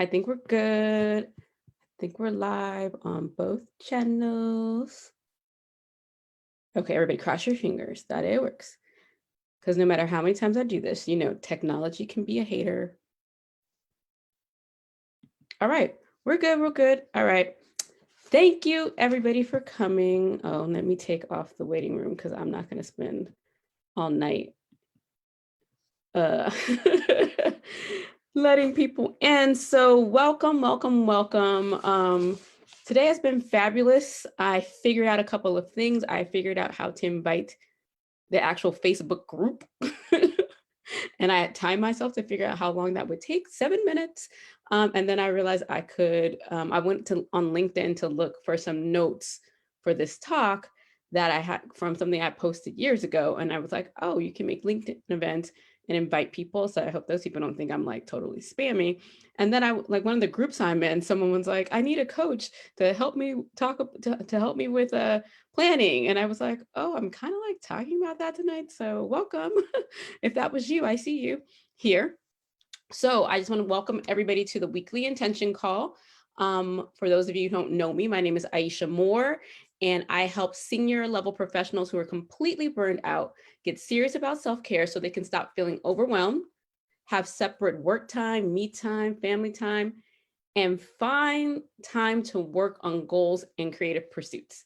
I think we're good. I think we're live on both channels. Okay, everybody cross your fingers that it works. Because no matter how many times I do this, technology can be a hater. All right, we're good, we're good. All right. Thank you everybody for coming. Oh, let me take off the waiting room because I'm not gonna spend all night uh letting people in. So welcome, welcome, welcome. Today has been fabulous. I figured out a couple of things. I figured out how to invite the actual Facebook group. And I had timed myself to figure out how long that would take, 7 minutes. And then I realized I could, I went to on LinkedIn to look for some notes for this talk that I had from something I posted years ago. And I was like, oh, you can make LinkedIn events and invite people. So I hope those people don't think I'm like totally spammy. And then I like one of the groups I'm in, someone was like, I need a coach to help me to help me with planning. And I was like, oh, I'm kind of like talking about that tonight. So welcome. If that was you, I see you here. So I just want to welcome everybody to the weekly intention call. For those of you who don't know me, my name is Aisha Moore, and I help senior level professionals who are completely burned out get serious about self-care so they can stop feeling overwhelmed, have separate work time, me time, family time, and find time to work on goals and creative pursuits.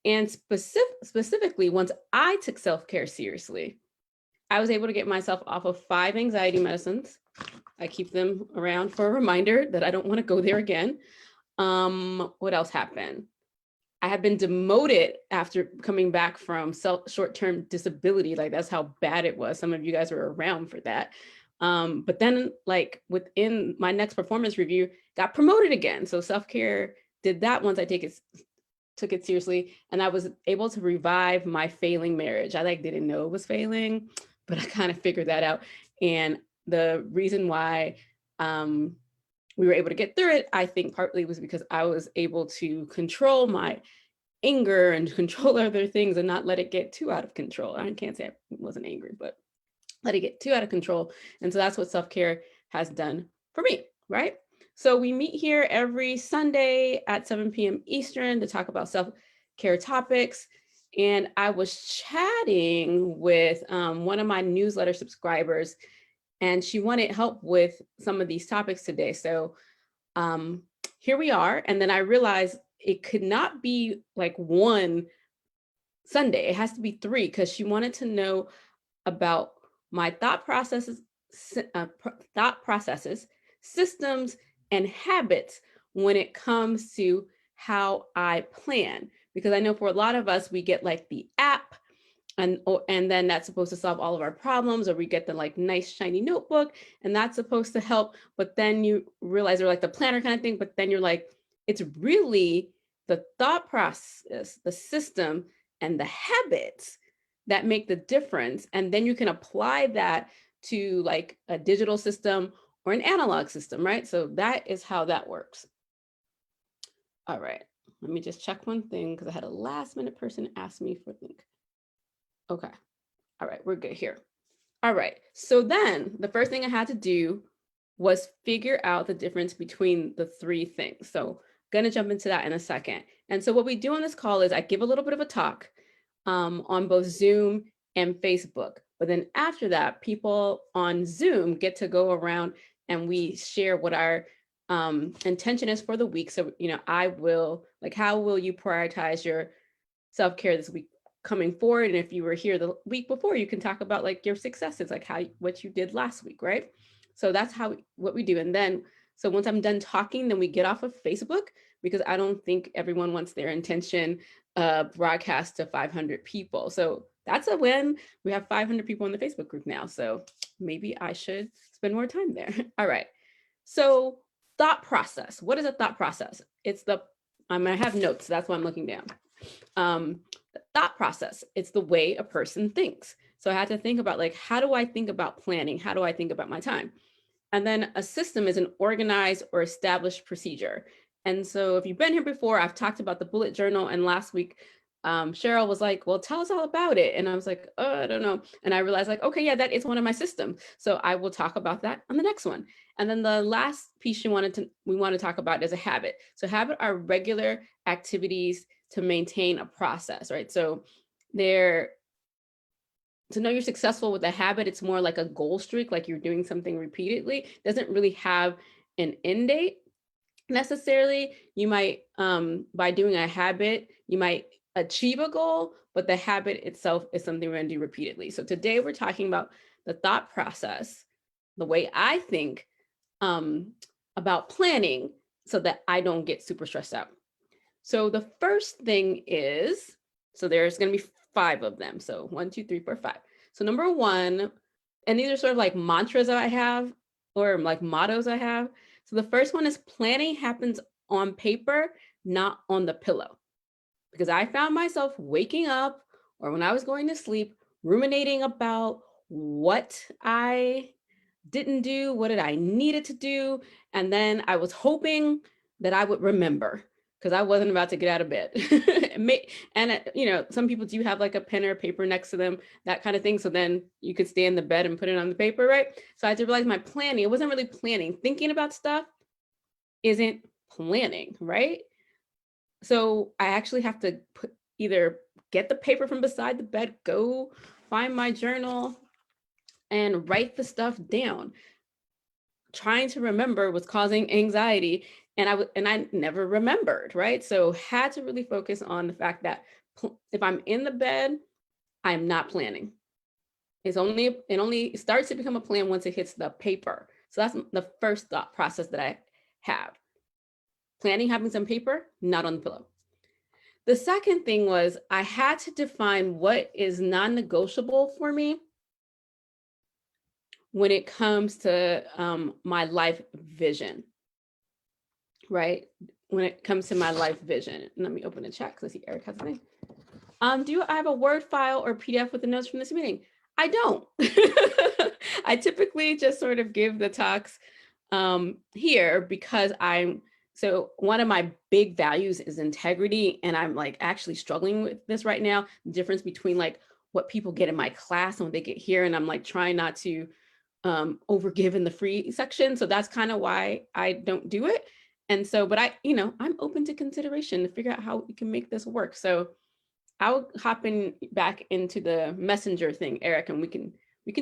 And specifically, once I took self-care seriously, I was able to get myself off of 5 anxiety medicines. I keep them around for a reminder that I don't want to go there again. What else happened? I had been demoted after coming back from short-term disability. Like that's how bad it was. Some of you guys were around for that. But then like within my next performance review, got promoted again. So self-care did that once I took it seriously, and I was able to revive my failing marriage. I like didn't know it was failing, but I kind of figured that out. And the reason why we were able to get through it, I think partly was because I was able to control my anger and control other things and not let it get too out of control. I can't say I wasn't angry, but let it get too out of control. And so that's what self-care has done for me, right? So we meet here every Sunday at 7 p.m. Eastern to talk about self-care topics. And I was chatting with one of my newsletter subscribers, and she wanted help with some of these topics today. So here we are. And then I realized it could not be like one Sunday. It has to be 3 because she wanted to know about my thought processes, systems, and habits when it comes to how I plan. Because I know for a lot of us, we get like the app and then that's supposed to solve all of our problems, or we get the like nice shiny notebook and that's supposed to help. But then you realize they're like the planner kind of thing, but then you're like, it's really the thought process, the system, and the habits that make the difference. And then you can apply that to like a digital system or an analog system, right? So that is how that works. All right, let me just check one thing because I had a last minute person ask me for link. Okay, all right, we're good here. All right, so then the first thing I had to do was figure out the difference between the 3 things. So gonna jump into that in a second. And so what we do on this call is I give a little bit of a talk on both Zoom and Facebook. But then after that, people on Zoom get to go around and we share what our intention is for the week. So, I will, like, how will you prioritize your self-care this week coming forward? And if you were here the week before, you can talk about like your successes, like what you did last week, right? So that's what we do. And then, so once I'm done talking, then we get off of Facebook because I don't think everyone wants their intention broadcast to 500 people. So that's a win. We have 500 people in the Facebook group now. So maybe I should spend more time there. All right. So thought process. What is a thought process? It's I have notes. That's why I'm looking down. The thought process. It's the way a person thinks. So I had to think about like, how do I think about planning? How do I think about my time? And then a system is an organized or established procedure. And so if you've been here before, I've talked about the bullet journal, and last week Cheryl was like, well, tell us all about it. And I was like, oh, I don't know. And I realized like, okay, yeah, that is one of my systems. So I will talk about that on the next one. And then the last piece we want to talk about is a habit. So habit are regular activities to maintain a process, right? So they're, to know you're successful with a habit, it's more like a goal streak, like you're doing something repeatedly. It doesn't really have an end date necessarily. You might, by doing a habit, you might achieve a goal, but the habit itself is something we're going to do repeatedly. So today we're talking about the thought process, the way I think about planning so that I don't get super stressed out. So the first thing is, so there's going to be 5 of them. So 1, 2, 3, 4, 5. So number 1, and these are sort of like mantras that I have, or like mottos I have. So the first one is planning happens on paper, not on the pillow. Because I found myself waking up or when I was going to sleep, ruminating about what I didn't do, what did I needed to do. And then I was hoping that I would remember because I wasn't about to get out of bed. And you know, some people do have like a pen or paper next to them, that kind of thing. So then you could stay in the bed and put it on the paper, right? So I had to realize my planning, it wasn't really planning. Thinking about stuff isn't planning, right? So I actually have to either get the paper from beside the bed, go find my journal and write the stuff down. Trying to remember was causing anxiety, and I never remembered, right? So had to really focus on the fact that if I'm in the bed, I'm not planning. It only starts to become a plan once it hits the paper. So that's the first thought process that I have. Planning happens on paper, not on the pillow. The second thing was I had to define what is non-negotiable for me when it comes to my life vision, right? When it comes to my life vision. Let me open the chat because I see Eric has a thing. Do I have a Word file or PDF with the notes from this meeting? I don't. I typically just sort of give the talks here because so one of my big values is integrity, and I'm like actually struggling with this right now. The difference between like what people get in my class and what they get here, and I'm like trying not to overgive in the free section. So that's kind of why I don't do it. And so, but I'm open to consideration to figure out how we can make this work. So I'll hop back into the messenger thing, Eric, and we can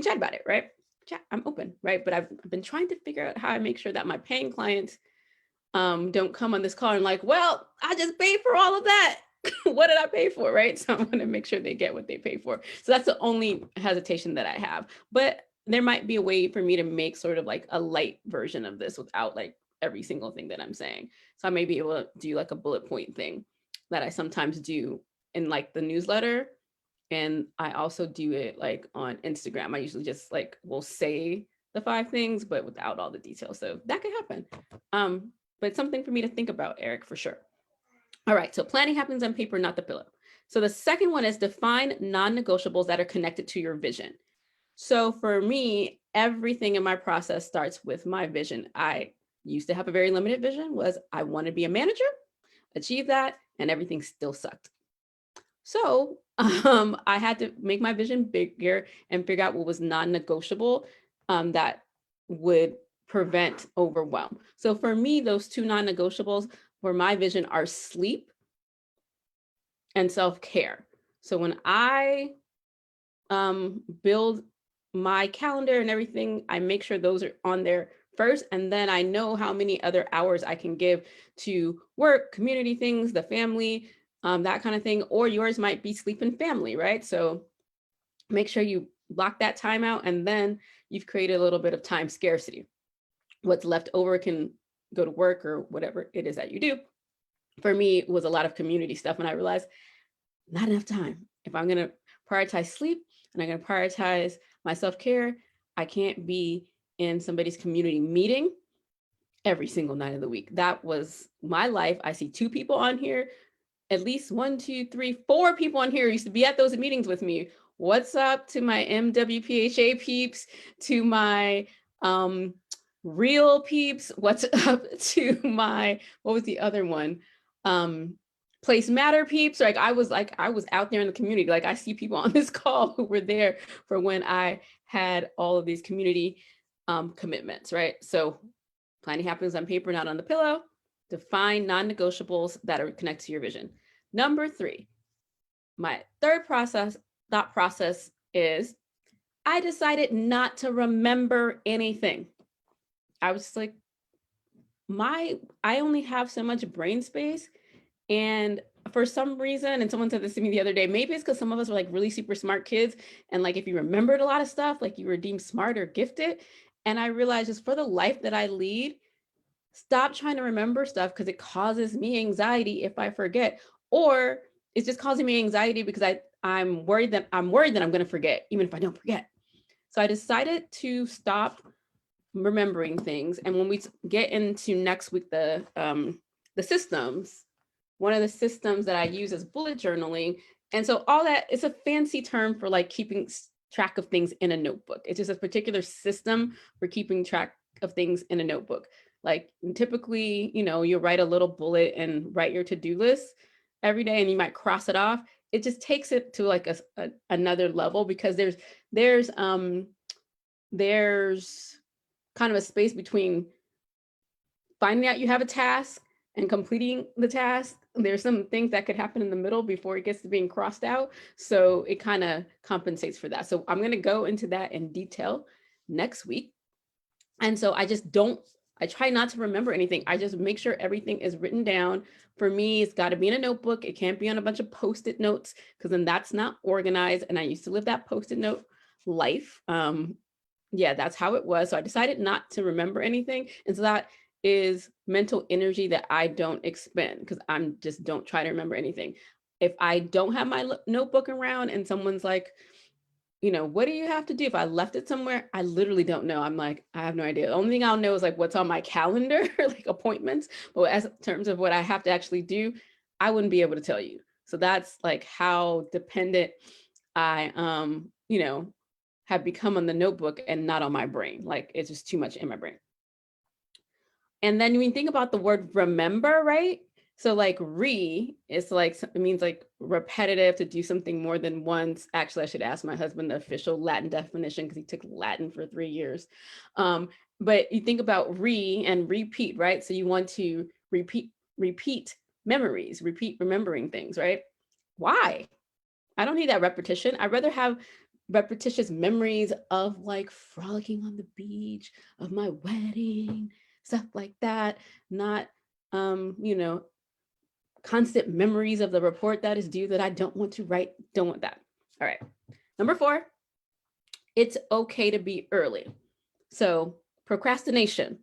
chat about it, right? Chat, I'm open, right? But I've been trying to figure out how I make sure that my paying clients don't come on this call and like, well, I just paid for all of that. What did I pay for, right? So I want to make sure they get what they pay for. So that's the only hesitation that I have. But there might be a way for me to make sort of like a light version of this without like every single thing that I'm saying. So I may be able to do like a bullet point thing that I sometimes do in like the newsletter. And I also do it like on Instagram. I usually just like will say the 5 things, but without all the details. So that could happen. But it's something for me to think about, Eric, for sure. All right, so planning happens on paper, not the pillow. So the second one is define non-negotiables that are connected to your vision. So for me, everything in my process starts with my vision. I used to have a very limited vision, was I want to be a manager, achieve that, and everything still sucked. So I had to make my vision bigger and figure out what was non-negotiable that would prevent overwhelm. So for me, those 2 non-negotiables for my vision are sleep and self-care. So when I build my calendar and everything, I make sure those are on there first, and then I know how many other hours I can give to work, community things, the family, that kind of thing, or yours might be sleep and family, right? So make sure you block that time out, and then you've created a little bit of time scarcity. What's left over can go to work or whatever it is that you do. For me, it was a lot of community stuff, and I realized not enough time. If I'm going to prioritize sleep and I'm going to prioritize my self-care, I can't be in somebody's community meeting every single night of the week. That was my life. I see 2 people on here, at least 1, 2, 3, 4 people on here used to be at those meetings with me. What's up to my MWPHA peeps, to my real peeps? What's up to my, what was the other one? place matter peeps. I was out there in the community. Like I see people on this call who were there for when I had all of these community commitments, right? So planning happens on paper, not on the pillow. Define non-negotiables that are connected to your vision. Number 3, my third thought process is I decided not to remember anything. I was like, I only have so much brain space. And for some reason, and someone said this to me the other day, maybe it's because some of us were like really super smart kids. And like, if you remembered a lot of stuff, like you were deemed smart or gifted. And I realized just for the life that I lead, stop trying to remember stuff because it causes me anxiety if I forget, or it's just causing me anxiety because I'm worried that I'm going to forget, even if I don't forget. So I decided to stop remembering things. And when we get into next week, the systems, one of the systems that I use is bullet journaling. And so all that, it's a fancy term for like keeping track of things in a notebook. It's just a particular system for keeping track of things in a notebook. Like typically, you write a little bullet and write your to-do list every day, and you might cross it off. It just takes it to like another level, because there's kind of a space between finding out you have a task and completing the task. There's some things that could happen in the middle before it gets to being crossed out. So it kind of compensates for that. So I'm going to go into that in detail next week. And so I try not to remember anything. I just make sure everything is written down. For me, it's got to be in a notebook. It can't be on a bunch of Post-it notes, because then that's not organized. And I used to live that Post-it note life. That's how it was. So I decided not to remember anything. And so that is mental energy that I don't expend, because I'm just don't try to remember anything. If I don't have my notebook around and someone's like, what do you have to do? If I left it somewhere, I literally don't know. I'm like, I have no idea. The only thing I'll know is like what's on my calendar, like appointments. But as in terms of what I have to actually do, I wouldn't be able to tell you. So that's like how dependent I, have become on the notebook and not on my brain. Like it's just too much in my brain. And then when you think about the word remember, right? So like it's like, it means like repetitive, to do something more than once. Actually, I should ask my husband the official Latin definition, because he took Latin for 3 years. But you think about and repeat, right? So you want to repeat memories, repeat remembering things, right? Why? I don't need that repetition. I'd rather have repetitious memories of like frolicking on the beach, of my wedding, stuff like that. Not, constant memories of the report that is due that I don't want to write. Don't want that. All right. Number 4, it's okay to be early. So procrastination.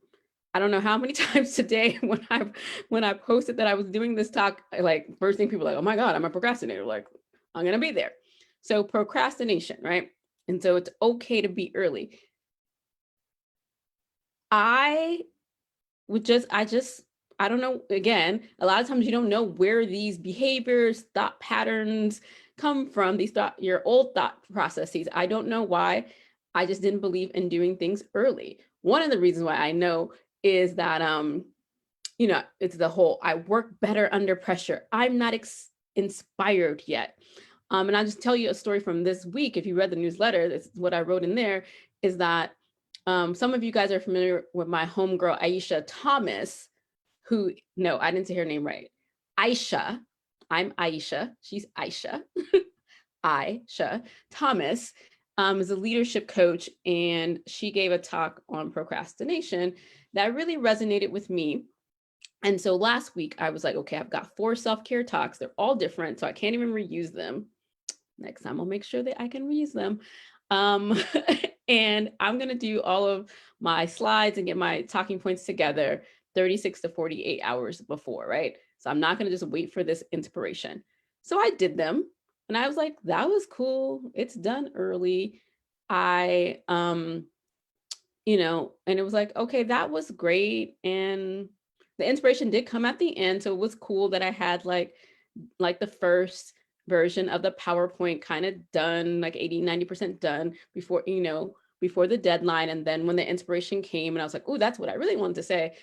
I don't know how many times today when I posted that I was doing this talk, like first thing people are like, oh my God, I'm a procrastinator. Like, I'm going to be there. So procrastination, right? And so it's okay to be early. I don't know. Again, a lot of times you don't know where these behaviors, thought patterns come from, your old thought processes. I don't know why. I just didn't believe in doing things early. One of the reasons why I know is that, it's the whole, I work better under pressure. I'm not inspired yet. And I'll just tell you a story from this week. If you read the newsletter, that's what I wrote in there, is that some of you guys are familiar with my homegirl, Aisha Thomas, no, I didn't say her name right. Aisha. I'm Aisha. She's Aisha. Aisha Thomas is a leadership coach, and she gave a talk on procrastination that really resonated with me. And so last week I was like, okay, I've got 4 self-care talks. They're all different, so I can't even reuse them. Next time I'll make sure that I can reuse them. And I'm going to do all of my slides and get my talking points together 36 to 48 hours before, right? So I'm not going to just wait for this inspiration. So I did them, and I was like, that was cool. It's done early. And it was like, okay, that was great. And the inspiration did come at the end. So it was cool that I had like the first version of the PowerPoint kind of done, like 80-90% done before the deadline. And then when the inspiration came and I was like, oh, that's what I really wanted to say,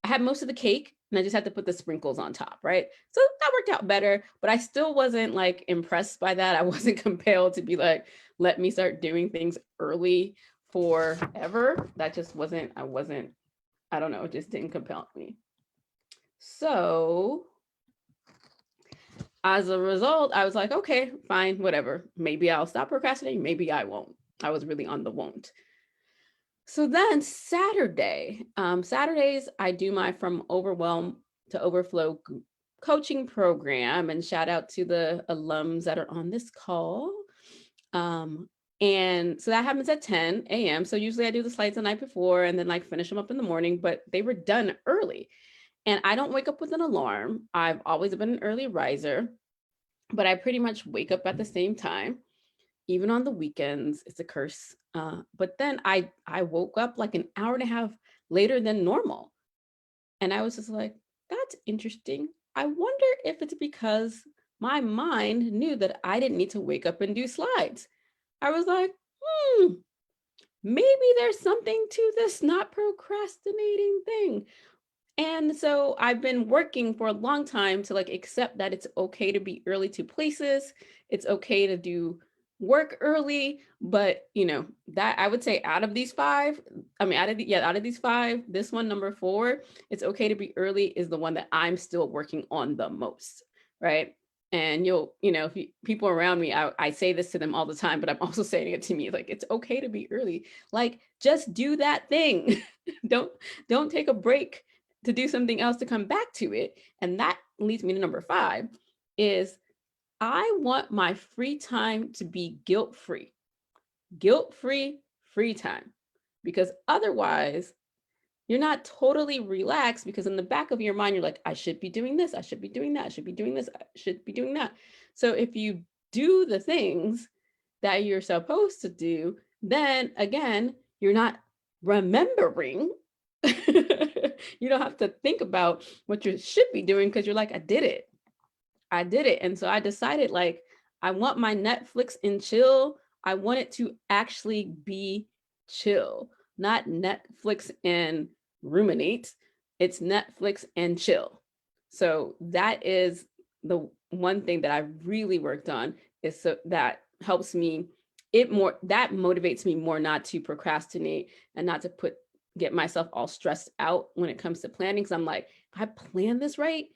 I had most of the cake. and I just had to put the sprinkles on top, right? So that worked out better, but I still wasn't like impressed by that. I wasn't compelled to be like, let me start doing things early forever. That just wasn't, I don't know, it just didn't compel me. So as a result, I was like, okay, fine, whatever. Maybe I'll stop procrastinating. Maybe I won't. I was really on the won't. So then Saturdays, I do my From Overwhelm to Overflow coaching program, and shout out to the alums that are on this call. And so that happens at 10 a.m. So usually I do the slides the night before and then like finish them up in the morning, but they were done early. And I don't wake up with an alarm. I've always been an early riser, but I pretty much wake up at the same time. Even on the weekends, it's a curse. But then I woke up like an hour and a half later than normal. And I was just like, that's interesting. I wonder if it's because my mind knew that I didn't need to wake up and do slides. I was like, maybe there's something to this not procrastinating thing. And so I've been working for a long time to like accept that it's okay to be early to places. It's okay to do work early, but you know, that I would say out of these five, out of these five, this one, number 4, it's okay to be early is the one that I'm still working on the most, right? And if people around me, I say this to them all the time, but I'm also saying it to me, like, it's okay to be early. Like, just do that thing. Don't take a break to do something else to come back to it. And that leads me to number 5 is I want my free time to be guilt-free, free time, because otherwise you're not totally relaxed, because in the back of your mind, you're like, I should be doing this. I should be doing that. I should be doing this. I should be doing that. So if you do the things that you're supposed to do, then again, you're not remembering. You don't have to think about what you should be doing because you're like, I did it. And so I decided, like, I want my Netflix and chill. I want it to actually be chill, not Netflix and ruminate. It's Netflix and chill. So that is the one thing that I really worked on, is so that helps me that motivates me more not to procrastinate and not to get myself all stressed out when it comes to planning. Because I'm like, if I plan this right,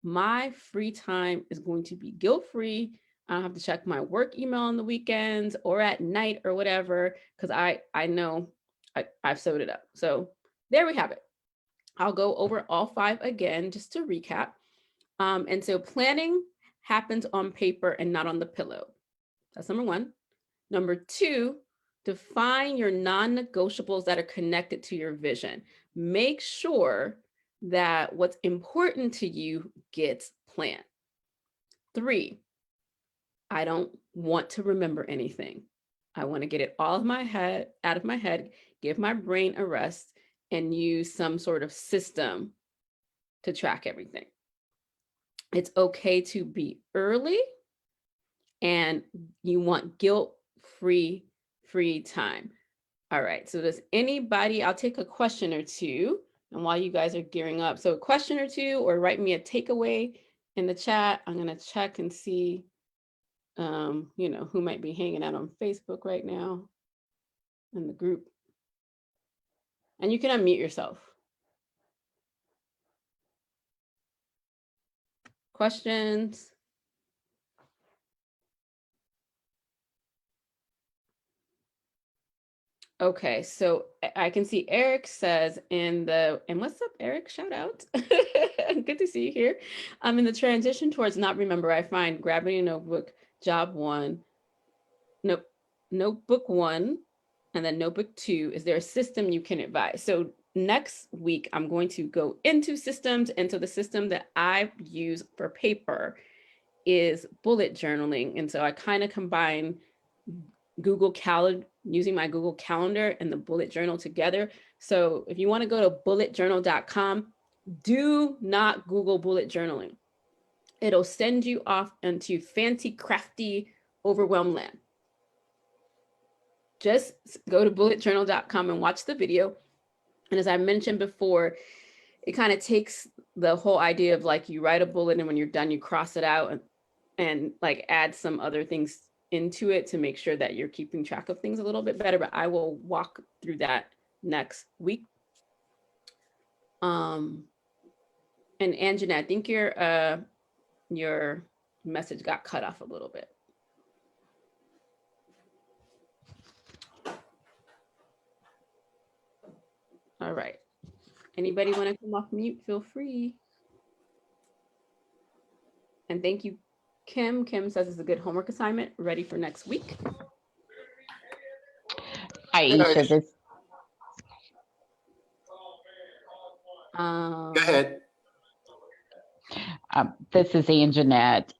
my free time is going to be guilt-free. I don't have to check my work email on the weekends or at night or whatever, because I know I've sewed it up. So there we have it. I'll go over all 5 again just to recap. And so planning happens on paper and not on the pillow. That's number 1. Number 2, define your non-negotiables that are connected to your vision. Make sure that what's important to you gets planned. 3, I don't want to remember anything. I want to get it out of my head, give my brain a rest, and use some sort of system to track everything. It's okay to be early, and you want guilt-free time. All right, so does anybody, I'll take a question or two, and while you guys are gearing up, so a question or two, or write me a takeaway in the chat. I'm gonna check and see, who might be hanging out on Facebook right now in the group. And you can unmute yourself. Questions? Okay, so I can see Eric says and what's up, Eric? Shout out. Good to see you here. In the transition towards not remember, I find grabbing a notebook, notebook 1, and then notebook 2. Is there a system you can advise? So next week, I'm going to go into systems. And so the system that I use for paper is bullet journaling. And so I kind of combine using my Google Calendar and the bullet journal together. So if you want to go to bulletjournal.com, do not Google bullet journaling. It'll send you off into fancy, crafty, overwhelmed land. Just go to bulletjournal.com and watch the video. And as I mentioned before, it kind of takes the whole idea of like you write a bullet and when you're done, you cross it out and like add some other things into it to make sure that you're keeping track of things a little bit better. But I will walk through that next week. And Anjana, I think your message got cut off a little bit. All right. Anybody want to come off mute? Feel free. And thank you, Kim. Kim says it's a good homework assignment, ready for next week. Aisha, this. Go ahead. This is Anjanette.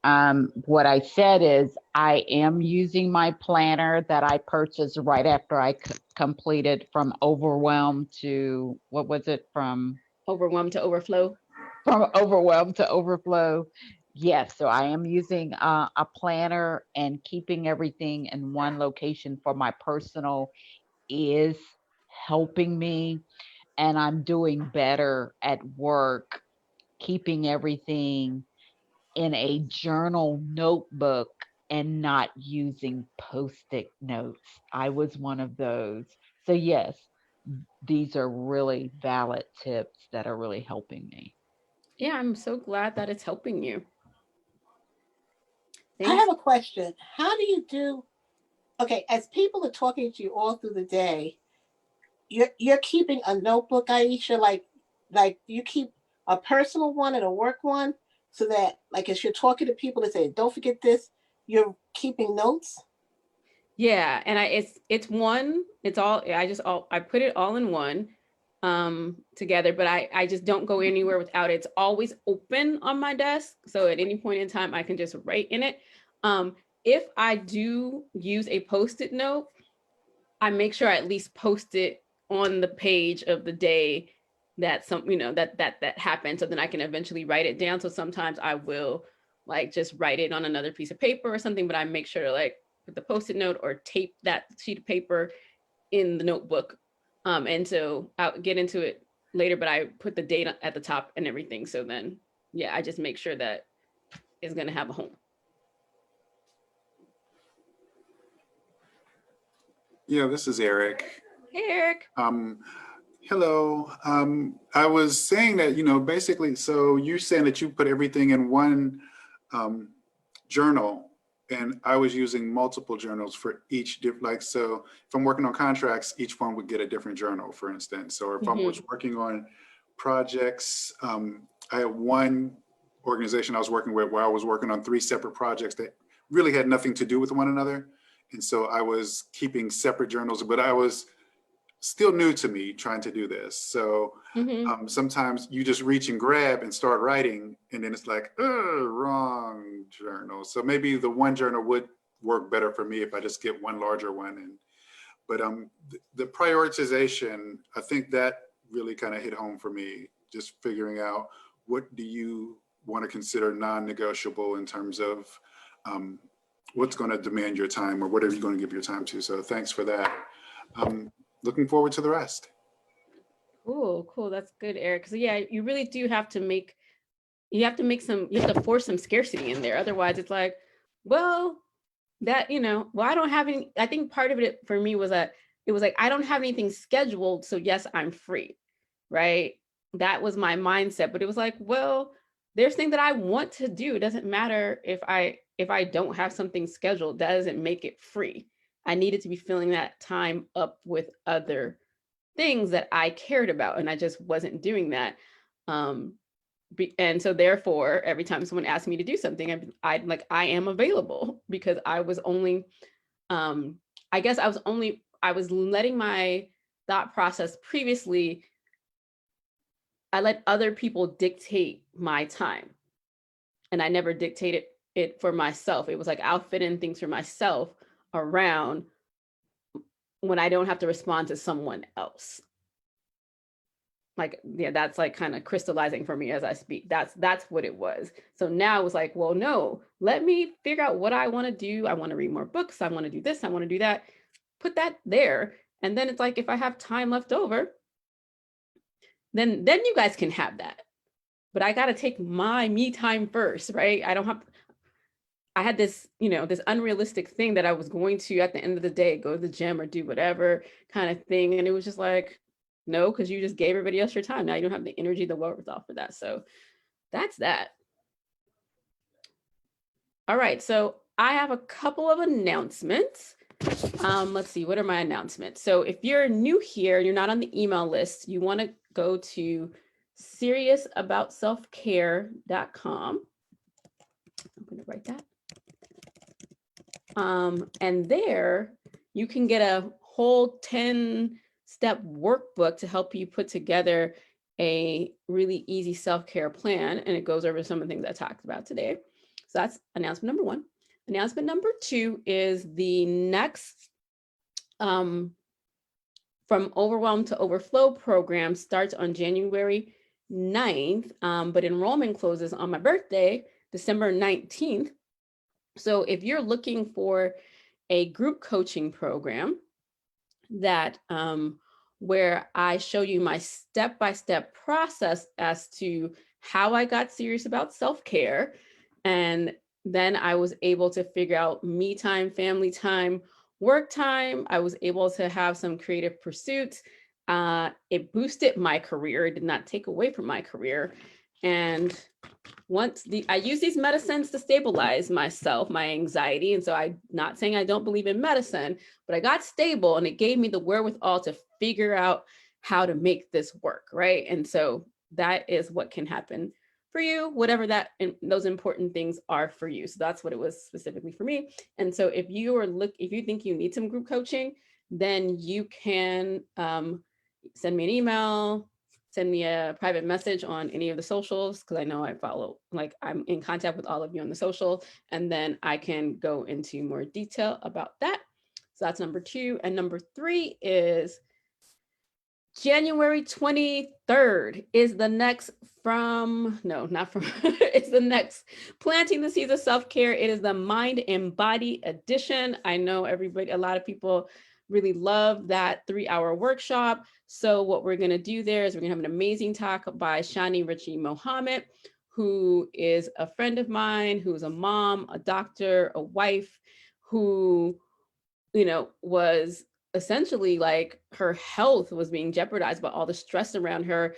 What I said is I am using my planner that I purchased right after I completed from overwhelm to, what was it, from overwhelm to overflow? From overwhelm to overflow. Yes, so I am using a planner, and keeping everything in one location for my personal is helping me, and I'm doing better at work keeping everything in a journal notebook and not using post-it notes. I was one of those. So yes, these are really valid tips that are really helping me. Yeah, I'm so glad that it's helping you. Thanks. I have a question. How do you do, okay, as people are talking to you all through the day, you're keeping a notebook, Aisha, like you keep a personal one and a work one, so that like as you're talking to people that say, don't forget this, you're keeping notes? Yeah, and it's one, it's all, I put it all in one together, but I just don't go anywhere without it. It's always open on my desk, so at any point in time I can just write in it. If I do use a post-it note, I make sure I at least post it on the page of the day that that happened, so then I can eventually write it down. So sometimes I will like just write it on another piece of paper or something, but I make sure to like put the post-it note or tape that sheet of paper in the notebook. And so I'll get into it later, but I put the date at the top and everything. So then, yeah, I just make sure that it's going to have a home. Yeah, this is Eric. Hey, Eric. Hello. I was saying that, basically, so you're saying that you put everything in one journal, and I was using multiple journals for each like, so if I'm working on contracts, each one would get a different journal, for instance. Or if I was working on projects, I had one organization I was working with where I was working on 3 separate projects that really had nothing to do with one another. And so I was keeping separate journals, but I was still new to me trying to do this. So sometimes you just reach and grab and start writing, and then it's like, wrong journal. So maybe the one journal would work better for me if I just get one larger one. But the prioritization, I think that really kind of hit home for me, just figuring out what do you want to consider non-negotiable in terms of what's going to demand your time or whatever you're going to give your time to. So thanks for that. Looking forward to the rest. Cool. That's good, Eric. So yeah, you really do have to you have to force some scarcity in there. Otherwise it's like, well, that, well, I don't have any, I think part of it for me was that it was like, I don't have anything scheduled. So yes, I'm free, right? That was my mindset, but it was like, well, there's things that I want to do. It doesn't matter if I don't have something scheduled, that doesn't make it free. I needed to be filling that time up with other things that I cared about, and I just wasn't doing that. And so therefore, every time someone asked me to do something, I'd like, I am available, because I was only, I guess I was letting my thought process previously, I let other people dictate my time, and I never dictated it for myself. It was like, I'll fit in things for myself around when I don't have to respond to someone else. Like, yeah, that's like kind of crystallizing for me as I speak. That's what it was. So now it was like, well, no, let me figure out what I want to do. I want to read more books. I want to do this. I want to do that. Put that there. And then it's like, if I have time left over, then you guys can have that. but I got to take my me time first, right? I had this, this unrealistic thing that I was going to, at the end of the day, go to the gym or do whatever kind of thing. And it was just like, no, because you just gave everybody else your time. Now you don't have the energy, the wherewithal for that. So that's that. All right. So I have a couple of announcements. Let's see, what are my announcements? So if you're new here and you're not on the email list, you want to go to seriousboutselfcare.com. I'm going to write that. And there you can get a whole 10-step workbook to help you put together a really easy self-care plan. And it goes over some of the things I talked about today. So that's announcement number one. Announcement number two is the next From Overwhelm to Overflow program starts on January 9th, but enrollment closes on my birthday, December 19th. So if you're looking for a group coaching program that where I show you my step-by-step process as to how I got serious about self-care, and then I was able to figure out me time, family time, work time. I was able to have some creative pursuits. It boosted my career. It did not take away from my career. And I use these medicines to stabilize myself, my anxiety. And so I'm not saying I don't believe in medicine, but I got stable and it gave me the wherewithal to figure out how to make this work, right? And so that is what can happen for you, whatever those important things are for you. So that's what it was specifically for me. And so if you think you need some group coaching, then you can send me an email, send me a private message on any of the socials, because I know I'm in contact with all of you on the social, and then I can go into more detail about that. So that's number two. And number three is January 23rd is the next it's the next Planting the Seeds of Self-Care. It is the Mind and Body edition. I know a lot of people really love that 3-hour workshop. So what we're going to do there is we're going to have an amazing talk by Shani Richie Mohammed, who is a friend of mine, who's a mom, a doctor, a wife, who, was essentially like her health was being jeopardized by all the stress around her,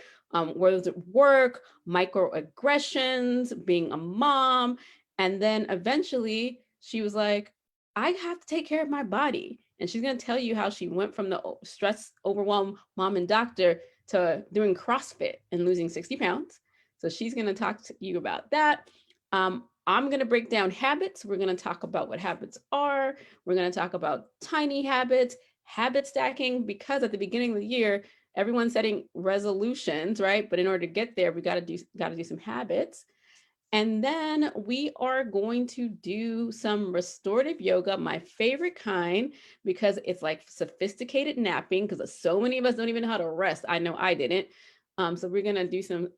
whether it's work, microaggressions, being a mom. And then eventually she was like, I have to take care of my body. And she's going to tell you how she went from the stress, overwhelmed mom and doctor to doing CrossFit and losing 60 pounds. So she's going to talk to you about that. I'm going to break down habits. We're going to talk about what habits are. We're going to talk about tiny habits, habit stacking, because at the beginning of the year, everyone's setting resolutions, right? But in order to get there, we got to do some habits. And then we are going to do some restorative yoga, my favorite kind, because it's like sophisticated napping, because so many of us don't even know how to rest. I know I didn't. So we're going to do some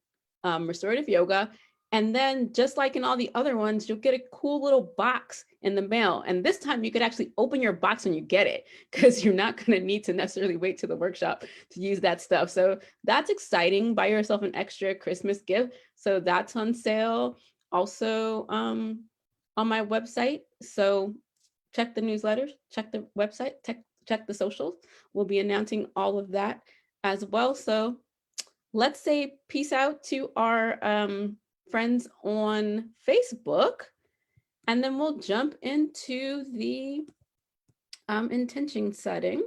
restorative yoga. And then just like in all the other ones, you'll get a cool little box in the mail. And this time you could actually open your box when you get it, because you're not going to need to necessarily wait to the workshop to use that stuff. So that's exciting. Buy yourself an extra Christmas gift. So that's on sale also on my website. So check the newsletters, check the website, check the socials. We'll be announcing all of that as well. So let's say peace out to our friends on Facebook, and then we'll jump into the intention setting.